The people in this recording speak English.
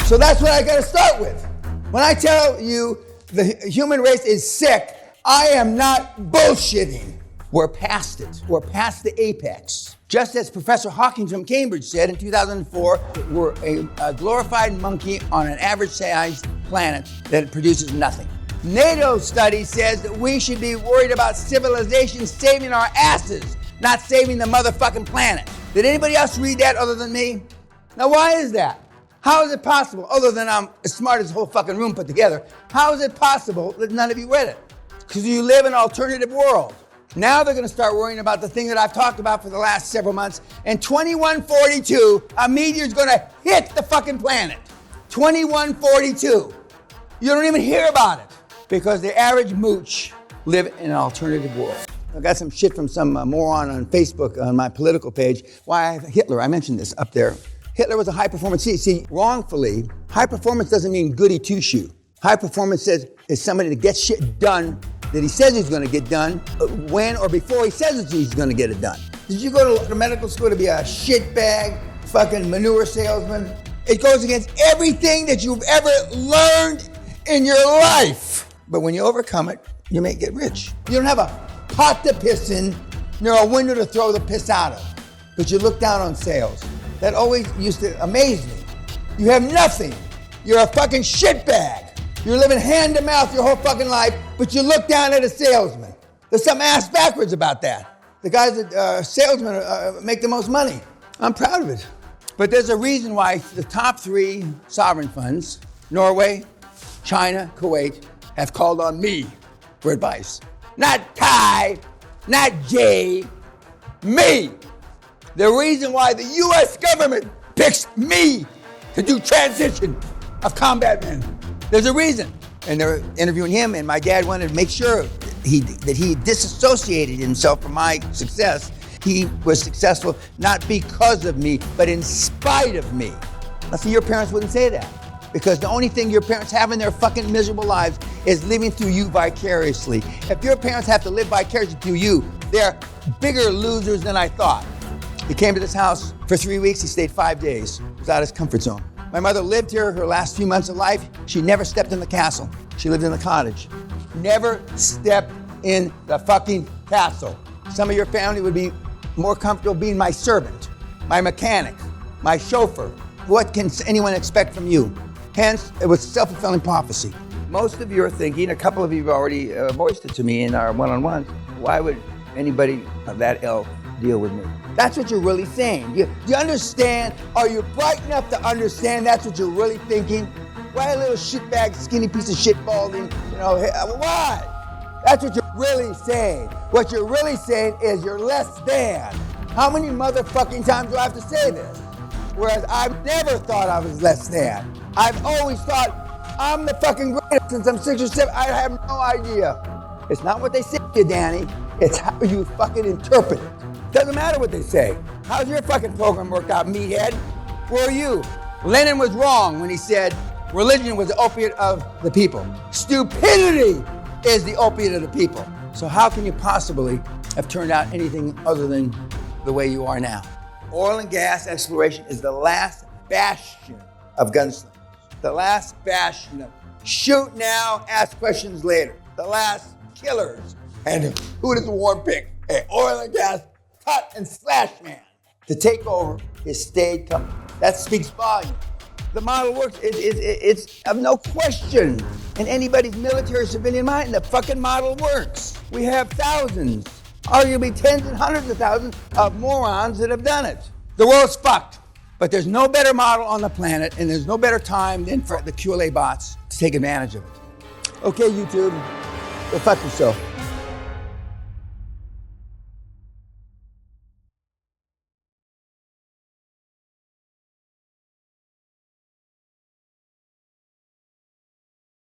So that's what I gotta start with. When I tell you the human race is sick, I am not bullshitting. We're past it. We're past the apex. Just as Professor Hawking from Cambridge said in 2004, we're a glorified monkey on an average-sized planet that produces nothing. NATO study says that we should be worried about civilization saving our asses, not saving the motherfucking planet. Did anybody else read that other than me? Now, why is that? How is it possible, other than I'm as smart as the whole fucking room put together, how is it possible that none of you read it? Because you live in an alternative world. Now they're gonna start worrying about the thing that I've talked about for the last several months. In 2142, a meteor's gonna hit the fucking planet. 2142. You don't even hear about it because the average mooch live in an alternative world. I got some shit from some moron on Facebook on my political page. Why Hitler, I mentioned this up there. Hitler was a high performance. See, wrongfully, high performance doesn't mean goody two-shoe. High performance is somebody that gets shit done that he says he's gonna get done when or before he says he's gonna get it done. Did you go to medical school to be a shitbag, fucking manure salesman? It goes against everything that you've ever learned in your life. But when you overcome it, you may get rich. You don't have a pot to piss in, nor a window to throw the piss out of. But you look down on sales. That always used to amaze me. You have nothing. You're a fucking shitbag. You're living hand to mouth your whole fucking life, but you look down at a salesman. There's something ass backwards about that. The guys that salesmen make the most money. I'm proud of it. But there's a reason why the top 3 sovereign funds, Norway, China, Kuwait, have called on me for advice. Not Ty, not Jay, me. The reason why the US government picks me to do transition of combat men. There's a reason. And they're interviewing him, and my dad wanted to make sure that he disassociated himself from my success. He was successful not because of me, but in spite of me. Now, see, your parents wouldn't say that. Because the only thing your parents have in their fucking miserable lives is living through you vicariously. If your parents have to live vicariously through you, they're bigger losers than I thought. He came to this house for 3 weeks. He stayed 5 days. He was out of his comfort zone. My mother lived here her last few months of life. She never stepped in the castle. She lived in the cottage. Never stepped in the fucking castle. Some of your family would be more comfortable being my servant, my mechanic, my chauffeur. What can anyone expect from you? Hence, it was self-fulfilling prophecy. Most of you are thinking, a couple of you have already voiced it to me in our one-on-ones, why would anybody of that ilk deal with me? That's what you're really saying. Do you understand? Are you bright enough to understand that's what you're really thinking? Why a little shitbag, skinny piece of shit balding? Why? That's what you're really saying. What you're really saying is you're less than. How many motherfucking times do I have to say this? Whereas I've never thought I was less than. I've always thought I'm the fucking greatest since I'm 6 or 7. I have no idea. It's not what they say to you, Danny. It's how you fucking interpret it. Doesn't matter what they say. How's your fucking program worked out, meathead? Where are you? Lenin was wrong when he said religion was the opiate of the people. Stupidity is the opiate of the people. So how can you possibly have turned out anything other than the way you are now? Oil and gas exploration is the last bastion of gunslingers. The last bastion of shoot now, ask questions later. The last killers. And who does the war pick? Hey, oil and gas cut and slash man. To take over is stayed coming. That speaks volumes. The model works. It's of no question in anybody's military civilian mind. The fucking model works. We have thousands, arguably tens and hundreds of thousands of morons that have done it. The world's fucked. But there's no better model on the planet, and there's no better time than for the QLA bots to take advantage of it. Okay, YouTube, go fuck yourself.